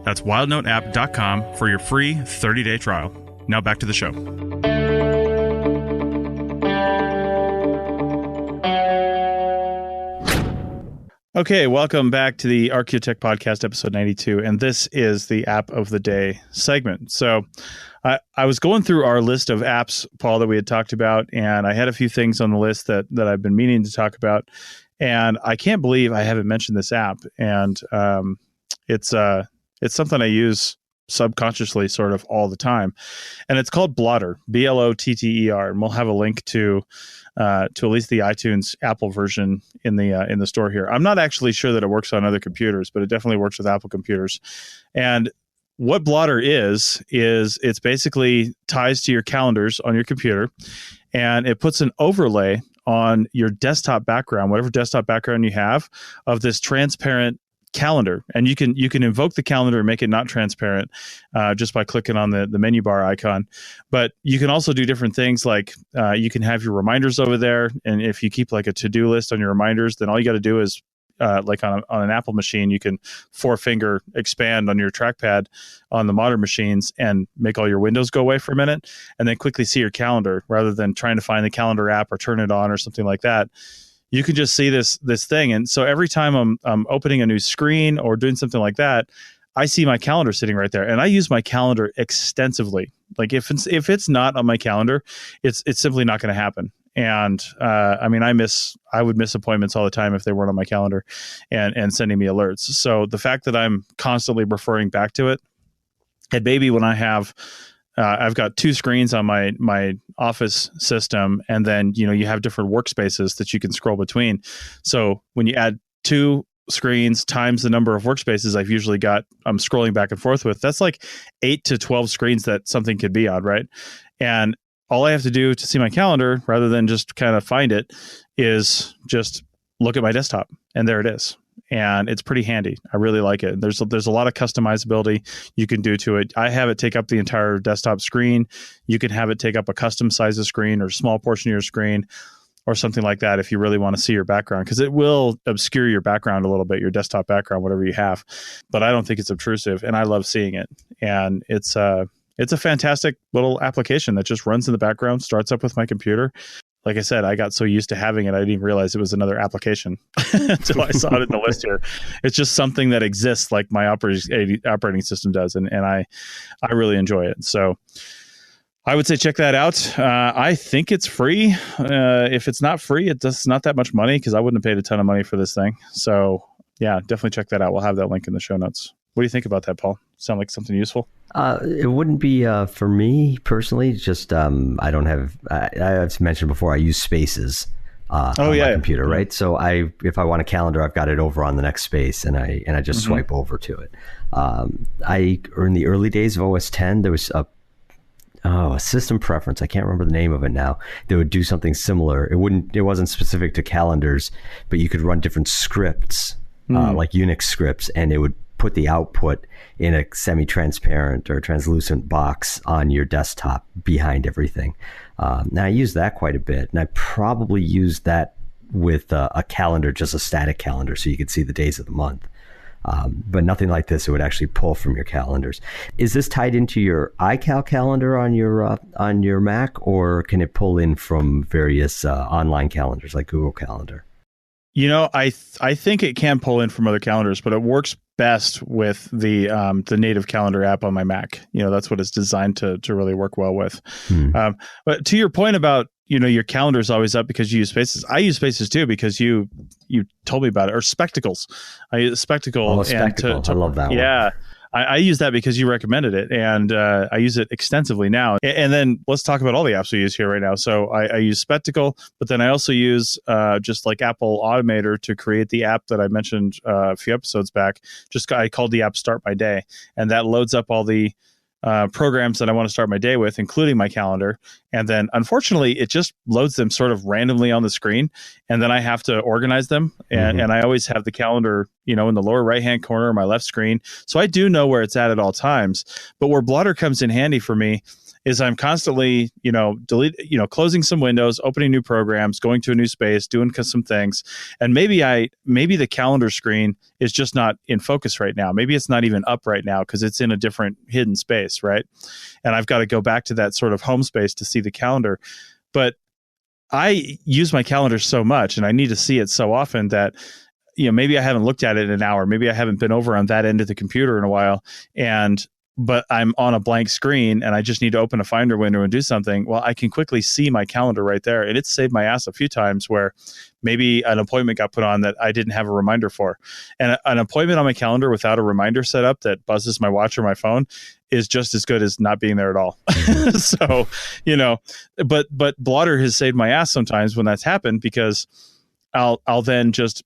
That's wildnoteapp.com for your free 30-day trial. Now back to the show. Okay, welcome back to the Archaeotech Podcast, episode 92, and this is the App of the Day segment. So I was going through our list of apps, Paul, that we had talked about, and I had a few things on the list that I've been meaning to talk about, and I can't believe I haven't mentioned this app, and it's something I use subconsciously sort of all the time, and it's called Blotter, Blotter, and we'll have a link to at least the iTunes Apple version in the store here. I'm not actually sure that it works on other computers, but it definitely works with Apple computers. And what Blotter is it's basically ties to your calendars on your computer, and it puts an overlay on your desktop background, whatever desktop background you have, of this transparent calendar. And you can invoke the calendar and make it not transparent just by clicking on the menu bar icon. But you can also do different things, like you can have your reminders over there. And if you keep like a to-do list on your reminders, then all you got to do is like on an Apple machine, you can 4-finger expand on your trackpad on the modern machines and make all your windows go away for a minute, and then quickly see your calendar rather than trying to find the calendar app or turn it on or something like that. You can just see this thing. And so every time I'm opening a new screen or doing something like that, I see my calendar sitting right there. And I use my calendar extensively. Like if it's not on my calendar, it's simply not going to happen. And I mean, I would miss appointments all the time if they weren't on my calendar and sending me alerts. So the fact that I'm constantly referring back to it, and maybe when I have I've got 2 screens on my office system, and then you have different workspaces that you can scroll between. So when you add 2 screens times the number of workspaces I'm scrolling back and forth with, that's like 8 to 12 screens that something could be on, right? And all I have to do to see my calendar, rather than just kind of find it, is just look at my desktop, and there it is. And it's pretty handy. I really like it. There's a lot of customizability you can do to it. I have it take up the entire desktop screen. You can have it take up a custom size of screen or a small portion of your screen or something like that if you really want to see your background, because it will obscure your background a little bit, your desktop background, whatever you have. But I don't think it's obtrusive, and I love seeing it. And it's a fantastic little application that just runs in the background, starts up with my computer. Like I said, I got so used to having it, I didn't even realize it was another application until I saw it in the list here. It's just something that exists like my operating system does, and I really enjoy it. So I would say check that out. I think it's free. If it's not free, it's not that much money, because I wouldn't have paid a ton of money for this thing. So yeah, definitely check that out. We'll have that link in the show notes. What do you think about that, Paul? Sound like something useful? It wouldn't be for me personally. Just I don't have. I've mentioned before, I use Spaces on my computer, right? So if I want a calendar, I've got it over on the next space, and I just swipe over to it. In the early days of OS 10, there was a system preference. I can't remember the name of it now. They would do something similar. It wasn't specific to calendars, but you could run different scripts, like Unix scripts, and it would put the output in a semi-transparent or translucent box on your desktop behind everything. Now I use that quite a bit, and I probably use that with a calendar, just a static calendar, so you could see the days of the month. But nothing like this. It would actually pull from your calendars. Is this tied into your iCal calendar on your Mac, or can it pull in from various online calendars like Google Calendar? I think it can pull in from other calendars, but it works best with the native calendar app on my Mac. That's what it's designed to really work well with. But to your point about your calendar is always up because you use Spaces. I use Spaces too because you told me about it. Or Spectacles. I use Spectacle. Oh, Spectacle. I love that one. Yeah. I use that because you recommended it, and I use it extensively now. And then let's talk about all the apps we use here right now. So I use Spectacle, but then I also use just like Apple Automator to create the app that I mentioned a few episodes back. I called the app Start My Day, and that loads up all the programs that I want to start my day with, including my calendar. And then unfortunately, it just loads them sort of randomly on the screen. And then I have to organize them. And I always have the calendar, in the lower right-hand corner of my left screen. So I do know where it's at all times. But where Blotter comes in handy for me is I'm constantly, closing some windows, opening new programs, going to a new space, doing some things. And maybe the calendar screen is just not in focus right now. Maybe it's not even up right now because it's in a different hidden space, right? And I've got to go back to that sort of home space to see the calendar. But I use my calendar so much and I need to see it so often that, maybe I haven't looked at it in an hour. Maybe I haven't been over on that end of the computer in a while. But I'm on a blank screen and I just need to open a Finder window and do something. Well, I can quickly see my calendar right there. And it's saved my ass a few times where maybe an appointment got put on that I didn't have a reminder for. And an appointment on my calendar without a reminder set up that buzzes my watch or my phone is just as good as not being there at all. So, but Blotter has saved my ass sometimes when that's happened because I'll then just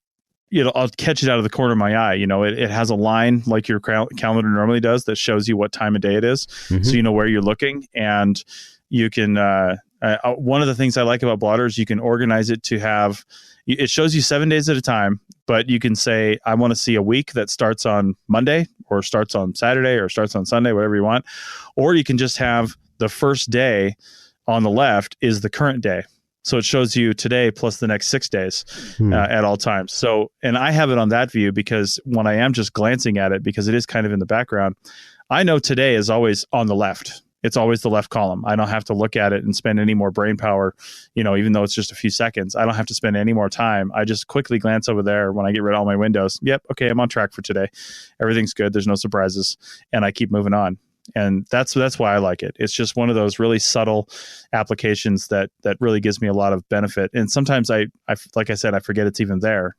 I'll catch it out of the corner of my eye. It has a line like your calendar normally does that shows you what time of day it is. So you know where you're looking, and you can, one of the things I like about Blotter is you can organize it to have, it shows you 7 days at a time, but you can say, I want to see a week that starts on Monday or starts on Saturday or starts on Sunday, whatever you want. Or you can just have the first day on the left is the current day. So it shows you today plus the next 6 days at all times. So, and I have it on that view because when I am just glancing at it, because it is kind of in the background, I know today is always on the left. It's always the left column. I don't have to look at it and spend any more brain power, even though it's just a few seconds. I don't have to spend any more time. I just quickly glance over there when I get rid of all my windows. Yep. Okay. I'm on track for today. Everything's good. There's no surprises. And I keep moving on. And that's why I like it. It's just one of those really subtle applications that really gives me a lot of benefit. And sometimes I like I said, I forget it's even there.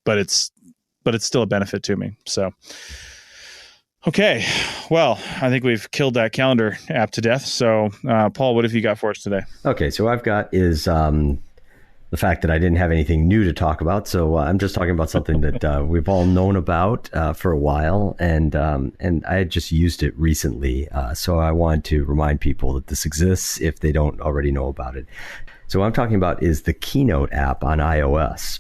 But it's still a benefit to me. So, okay. Well, I think we've killed that calendar app to death. So, Paul, what have you got for us today? Okay. So what I've got is, the fact that I didn't have anything new to talk about. So I'm just talking about something that we've all known about for a while, and I had just used it recently. So I wanted to remind people that this exists if they don't already know about it. So what I'm talking about is the Keynote app on iOS.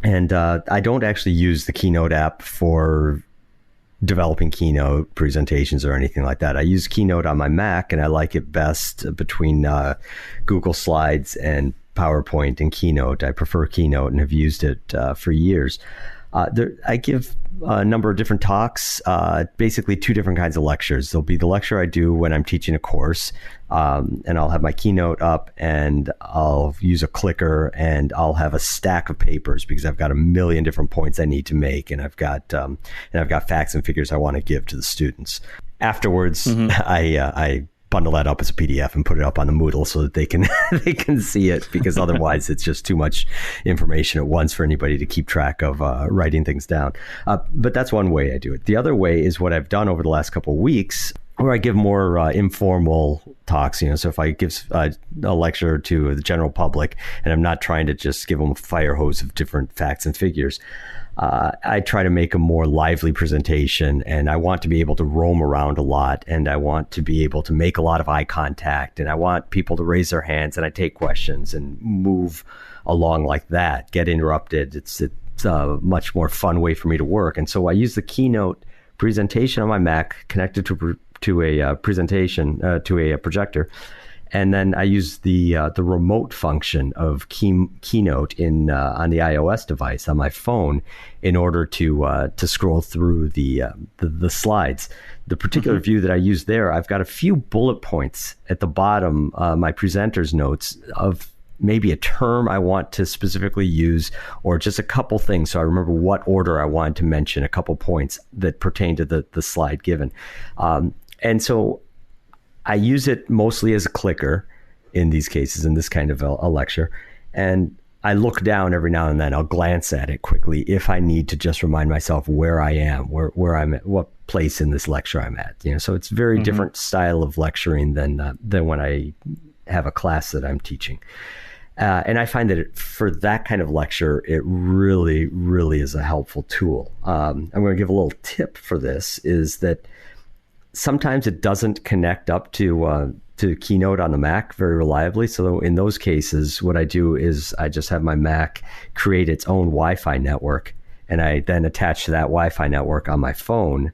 And I don't actually use the Keynote app for developing Keynote presentations or anything like that. I use Keynote on my Mac, and I like it best between Google Slides and PowerPoint and Keynote. I prefer Keynote and have used it for years. I give a number of different talks, basically two different kinds of lectures. There'll be the lecture I do when I'm teaching a course, and I'll have my Keynote up and I'll use a clicker and I'll have a stack of papers because I've got a million different points I need to make, and I've got facts and figures I want to give to the students. Afterwards, I bundle that up as a PDF and put it up on the Moodle so that they can see it, because otherwise it's just too much information at once for anybody to keep track of writing things down. But that's one way I do it. The other way is what I've done over the last couple of weeks, where I give more informal talks. So if I give a lecture to the general public and I'm not trying to just give them a fire hose of different facts and figures, I try to make a more lively presentation, and I want to be able to roam around a lot, and I want to be able to make a lot of eye contact, and I want people to raise their hands, and I take questions and move along like that, get interrupted. It's a much more fun way for me to work. And so I use the Keynote presentation on my Mac connected to a projector. And then I use the remote function of Keynote on the iOS device on my phone in order to scroll through the slides. The particular view that I use there, I've got a few bullet points at the bottom, my presenter's notes of maybe a term I want to specifically use, or just a couple things so I remember what order I wanted to mention, a couple points that pertain to the slide given. And so I use it mostly as a clicker, in these cases, in this kind of a lecture. And I look down every now and then. I'll glance at it quickly if I need to just remind myself where I am, where I'm at, what place in this lecture I'm at. So it's very different style of lecturing than when I have a class that I'm teaching. And I find that for that kind of lecture, it really, really is a helpful tool. I'm going to give a little tip for this, is that sometimes it doesn't connect up to Keynote on the Mac very reliably. So in those cases, what I do is I just have my Mac create its own Wi-Fi network, and I then attach to that Wi-Fi network on my phone,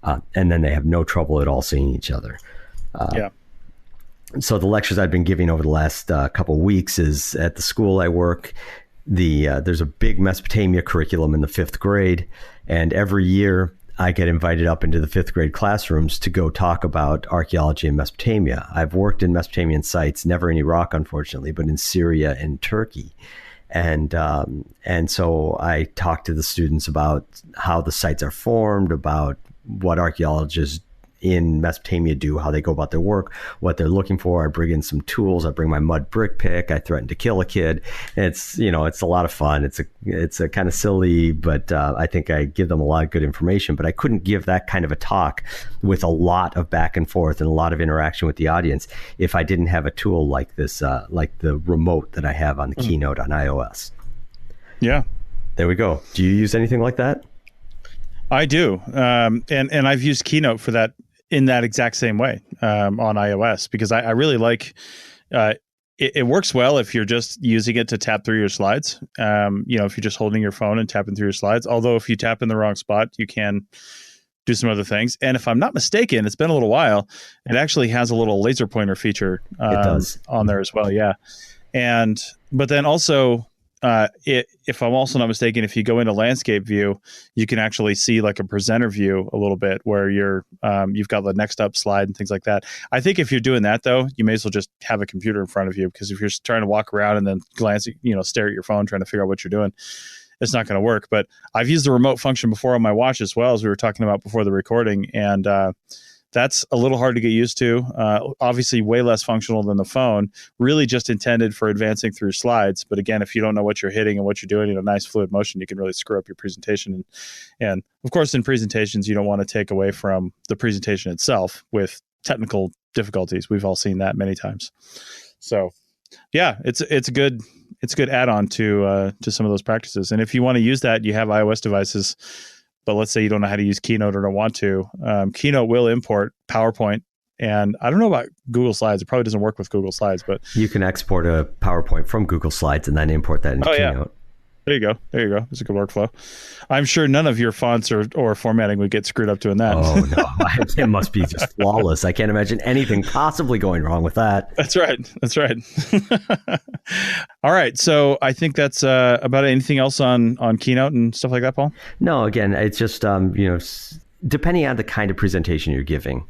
and then they have no trouble at all seeing each other. So the lectures I've been giving over the last couple of weeks is at the school I work. There's a big Mesopotamia curriculum in the 5th grade, and every year I get invited up into the 5th grade classrooms to go talk about archaeology in Mesopotamia. I've worked in Mesopotamian sites, never in Iraq, unfortunately, but in Syria and Turkey. And so I talk to the students about how the sites are formed, about what archaeologists in Mesopotamia do, how they go about their work, what they're looking for. I bring in some tools. I bring my mud brick pick. I threaten to kill a kid. It's a lot of fun. It's a kind of silly, but I think I give them a lot of good information. But I couldn't give that kind of a talk with a lot of back and forth and a lot of interaction with the audience if I didn't have a tool like this, like the remote that I have on the Keynote on iOS. Yeah. There we go. Do you use anything like that? I do. And I've used Keynote for that in that exact same way on iOS, because I really like it works well if you're just using it to tap through your slides. If you're just holding your phone and tapping through your slides, although if you tap in the wrong spot, you can do some other things. And if I'm not mistaken, it's been a little while, it actually has a little laser pointer feature it does. on there as well. Yeah. But then also, if I'm also not mistaken, if you go into landscape view, you can actually see like a presenter view a little bit where you've got the next up slide and things like that. I think if you're doing that though, you may as well just have a computer in front of you, because if you're trying to walk around and then glance, stare at your phone trying to figure out what you're doing, it's not going to work. But I've used the remote function before on my watch as well, as we were talking about before the recording. And, that's a little hard to get used to. Obviously, way less functional than the phone, really just intended for advancing through slides. But again, if you don't know what you're hitting and what you're doing in a nice fluid motion, you can really screw up your presentation. And of course, in presentations, you don't want to take away from the presentation itself with technical difficulties. We've all seen that many times. So yeah, it's a good add-on to some of those practices. And if you want to use that, you have iOS devices. But let's say you don't know how to use Keynote or don't want to. Keynote will import PowerPoint. And I don't know about Google Slides. It probably doesn't work with Google Slides, but you can export a PowerPoint from Google Slides and then import that into Keynote. There you go. It's a good workflow. I'm sure none of your fonts or formatting would get screwed up doing that. Oh, no. It must be just flawless. I can't imagine anything possibly going wrong with that. That's right. All right. So I think that's about anything else on Keynote and stuff like that, Paul? No, again, it's just, depending on the kind of presentation you're giving.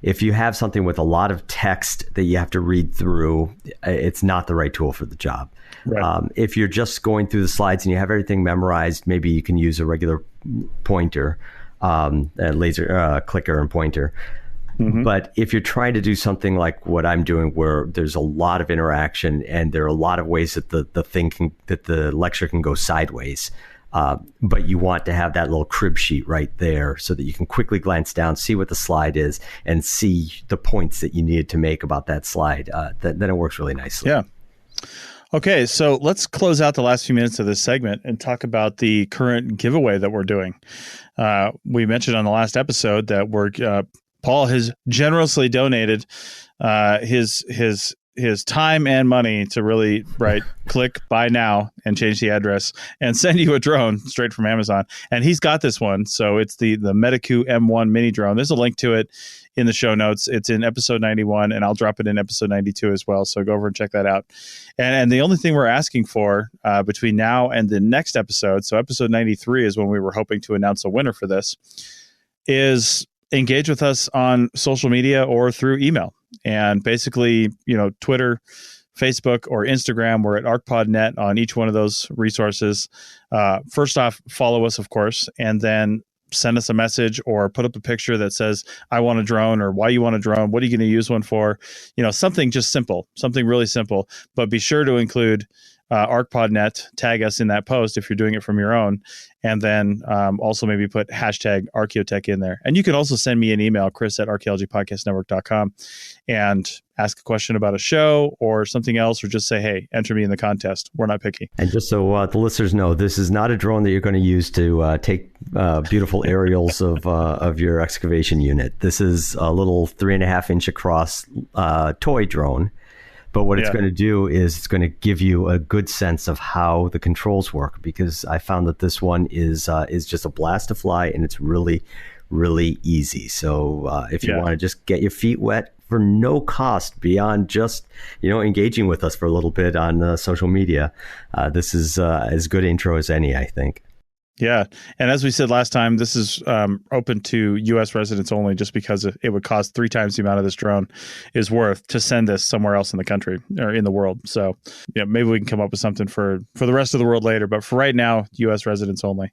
If you have something with a lot of text that you have to read through, it's not the right tool for the job. Right. If you're just going through the slides and you have everything memorized, maybe you can use a regular pointer, a laser clicker and pointer. Mm-hmm. But if you're trying to do something like what I'm doing, where there's a lot of interaction and there are a lot of ways that the lecture can go sideways, but you want to have that little crib sheet right there so that you can quickly glance down, see what the slide is, and see the points that you needed to make about that slide, then it works really nicely. Yeah. Okay, so let's close out the last few minutes of this segment and talk about the current giveaway that we're doing. We mentioned on the last episode that Paul has generously donated his time and money to really click buy now and change the address and send you a drone straight from Amazon. And he's got this one. So it's the Medicu M1 mini drone. There's a link to it in the show notes. It's in episode 91 and I'll drop it in episode 92 as well. So go over and check that out. And the only thing we're asking for between now and the next episode, so episode 93 is when we were hoping to announce a winner for this, is engage with us on social media or through email. And basically, Twitter, Facebook, or Instagram, we're at ArcPodNet on each one of those resources. First off, follow us, of course, and then send us a message or put up a picture that says, I want a drone, or why you want a drone. What are you going to use one for? Something just simple, something really simple, but be sure to include ArcPodNet, tag us in that post if you're doing it from your own. And then also maybe put hashtag Archaeotech in there. And you can also send me an email, chris@archaeologypodcastnetwork.com, and ask a question about a show or something else, or just say, hey, enter me in the contest. We're not picky. And just so the listeners know, this is not a drone that you're going to use to take beautiful aerials of your excavation unit. This is a little 3.5 inch across toy drone. But what it's going to do is it's going to give you a good sense of how the controls work, because I found that this one is just a blast to fly, and it's really, really easy. So if you want to just get your feet wet for no cost beyond just engaging with us for a little bit on social media, this is as good intro as any, I think. Yeah. And as we said last time, this is open to U.S. residents only, just because it would cost 3 times the amount of this drone is worth to send this somewhere else in the country or in the world. So maybe we can come up with something for the rest of the world later. But for right now, U.S. residents only.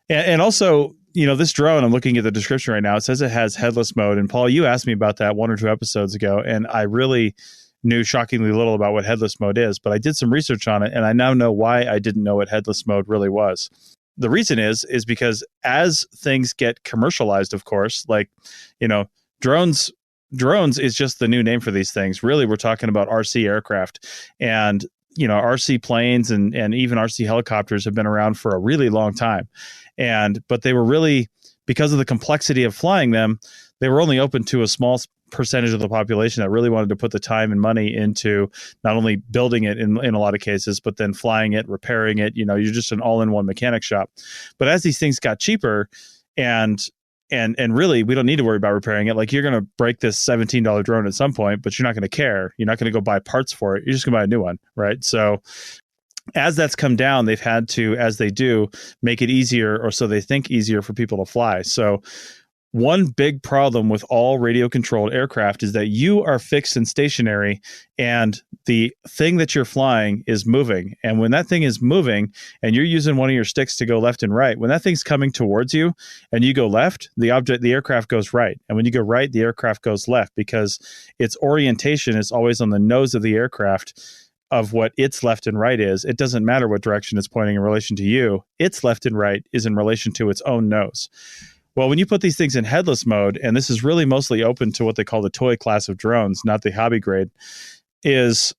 And also, this drone, I'm looking at the description right now, it says it has headless mode. And Paul, you asked me about that 1 or 2 episodes ago, and I really knew shockingly little about what headless mode is. But I did some research on it, and I now know why I didn't know what headless mode really was. The reason is because as things get commercialized, of course, like, drones is just the new name for these things. Really, we're talking about RC aircraft, and, RC planes and even RC helicopters have been around for a really long time. But they were really, because of the complexity of flying them, they were only open to a small percentage of the population that really wanted to put the time and money into not only building it in a lot of cases, but then flying it, repairing it. You're just an all-in-one mechanic shop. But as these things got cheaper, and really we don't need to worry about repairing it. Like, you're going to break this $17 drone at some point, but you're not going to care. You're not going to go buy parts for it. You're just going to buy a new one, right? So as that's come down, they've had to, as they do, make it easier, or so they think easier, for people to fly. So one big problem with all radio-controlled aircraft is that you are fixed and stationary, and the thing that you're flying is moving. And when that thing is moving and you're using one of your sticks to go left and right, when that thing's coming towards you and you go left, the aircraft goes right. And when you go right, the aircraft goes left, because its orientation is always on the nose of the aircraft of what its left and right is. It doesn't matter what direction it's pointing in relation to you. Its left and right is in relation to its own nose. Well, when you put these things in headless mode, and this is really mostly open to what they call the toy class of drones, not the hobby grade, is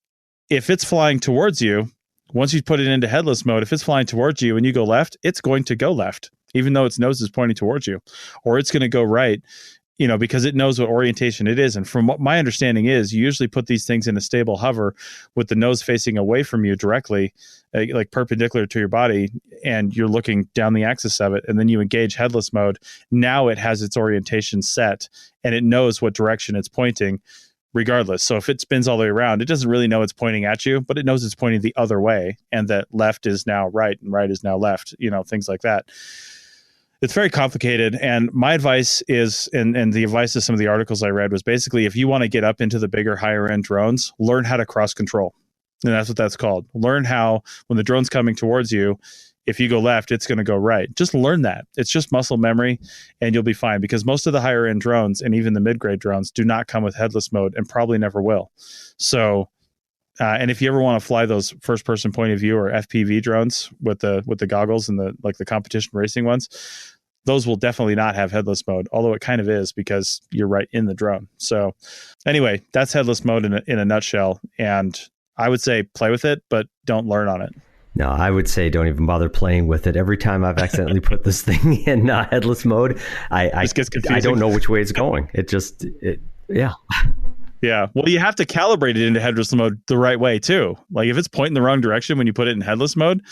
if it's flying towards you, once you put it into headless mode, if it's flying towards you and you go left, it's going to go left, even though its nose is pointing towards you, or it's going to go right, because it knows what orientation it is. And from what my understanding is, you usually put these things in a stable hover with the nose facing away from you directly, like perpendicular to your body, and you're looking down the axis of it, and then you engage headless mode. Now it has its orientation set, and it knows what direction it's pointing regardless. So if it spins all the way around, it doesn't really know it's pointing at you, but it knows it's pointing the other way, and that left is now right and right is now left, things like that. It's very complicated. And my advice is, and the advice of some of the articles I read was basically, if you want to get up into the bigger, higher end drones, learn how to cross control. And that's what that's called. Learn how, when the drone's coming towards you, if you go left, it's going to go right. Just learn that. It's just muscle memory, and you'll be fine, because most of the higher end drones and even the mid-grade drones do not come with headless mode, and probably never will. So, and if you ever want to fly those first person point of view or FPV drones with the goggles and the competition racing ones, those will definitely not have headless mode, although it kind of is, because you're right in the drone. So anyway, that's headless mode in a nutshell. And I would say play with it, but don't learn on it. No, I would say don't even bother playing with it. Every time I've accidentally put this thing in headless mode, I don't know which way it's going. Yeah. Yeah. Well, you have to calibrate it into headless mode the right way too. Like, if it's pointing the wrong direction when you put it in headless mode,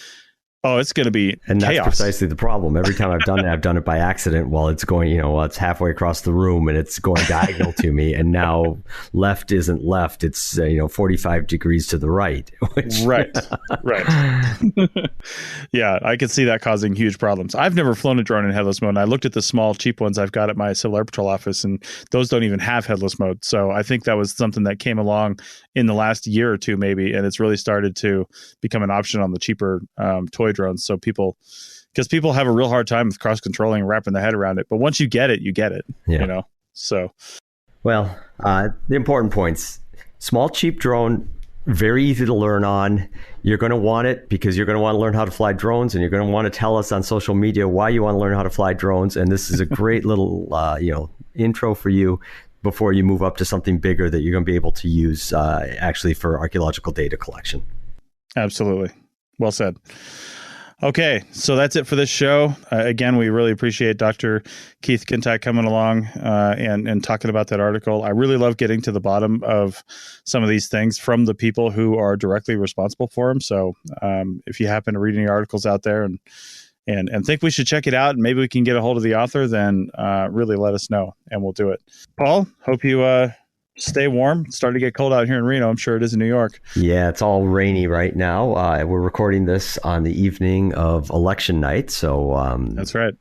oh, it's going to be and chaos. That's precisely the problem. Every time I've done it, I've done it by accident while it's going, it's halfway across the room and it's going diagonal to me. And now left isn't left. It's, 45 degrees to the right. Right. Yeah, I can see that causing huge problems. I've never flown a drone in headless mode. And I looked at the small, cheap ones I've got at my Civil Air Patrol office, and those don't even have headless mode. So I think that was something that came along in the last year or two, maybe. And it's really started to become an option on the cheaper toy drones, so people because people have a real hard time with cross controlling and wrapping their head around it. But once you get it, you get it. Yeah. So. Well, the important points: small, cheap drone, very easy to learn on. You're going to want it because you're going to want to learn how to fly drones, and you're going to want to tell us on social media why you want to learn how to fly drones. And this is a great little, intro for you before you move up to something bigger that you're going to be able to use actually for archaeological data collection. Absolutely. Well said. Okay, so that's it for this show. Again, we really appreciate Dr. Keith Kintigh coming along and talking about that article. I really love getting to the bottom of some of these things from the people who are directly responsible for them. So if you happen to read any articles out there and think we should check it out and maybe we can get a hold of the author, then really let us know and we'll do it. Paul, hope you stay warm. It's starting to get cold out here in Reno. I'm sure it is in New York. Yeah, it's all rainy right now. We're recording this on the evening of election night. So that's right.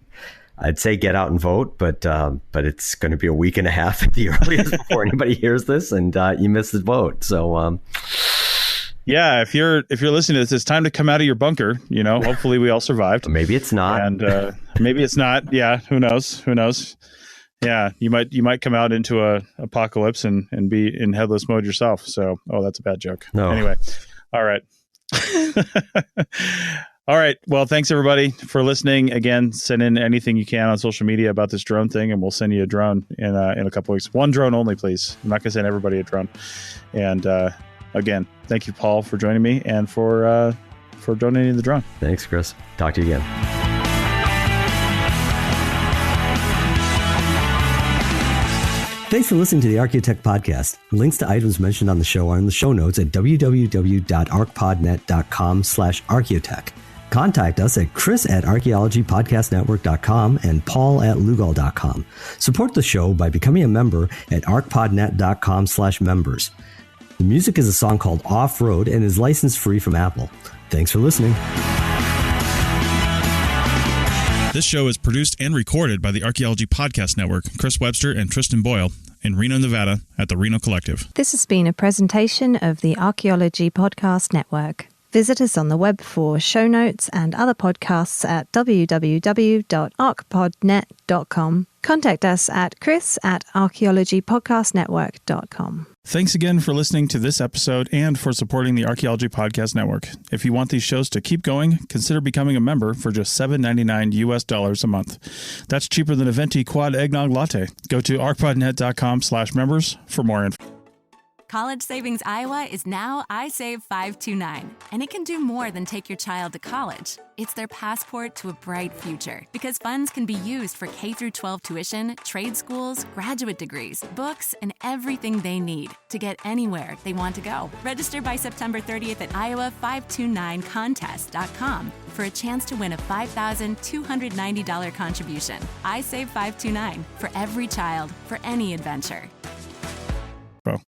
I'd say get out and vote, but it's going to be a week and a half at the earliest before anybody hears this, and you miss the vote. So yeah, if you're listening to this, it's time to come out of your bunker. Hopefully we all survived. Maybe it's not, and maybe it's not. Yeah, who knows? Yeah, you might come out into a apocalypse and be in headless mode yourself. So, that's a bad joke. No. Anyway, all right. All right. Well, thanks everybody for listening. Again, send in anything you can on social media about this drone thing, and we'll send you a drone in a couple weeks. One drone only, please. I'm not going to send everybody a drone. And again, thank you, Paul, for joining me and for donating the drone. Thanks, Chris. Talk to you again. Thanks for listening to the Archaeotech podcast. Links to items mentioned on the show are in the show notes at www.arcpodnet.com/archaeotech. Contact us at chris@archaeologypodcastnetwork.com and paul@lugal.com. Support the show by becoming a member at arcpodnet.com/members. The music is a song called Off Road and is license free from Apple. Thanks for listening. This show is produced and recorded by the Archaeology Podcast Network, Chris Webster and Tristan Boyle, in Reno, Nevada, at the Reno Collective. This has been a presentation of the Archaeology Podcast Network. Visit us on the web for show notes and other podcasts at www.arcpodnet.com. Contact us at chris@archaeologypodcastnetwork.com. Thanks again for listening to this episode and for supporting the Archaeology Podcast Network. If you want these shows to keep going, consider becoming a member for just $7.99 a month. That's cheaper than a venti quad eggnog latte. Go to arcpodnet.com/members for more info. College Savings Iowa is now iSave529, and it can do more than take your child to college. It's their passport to a bright future, because funds can be used for K-12 tuition, trade schools, graduate degrees, books, and everything they need to get anywhere they want to go. Register by September 30th at iowa529contest.com for a chance to win a $5,290 contribution. iSave529, for every child, for any adventure.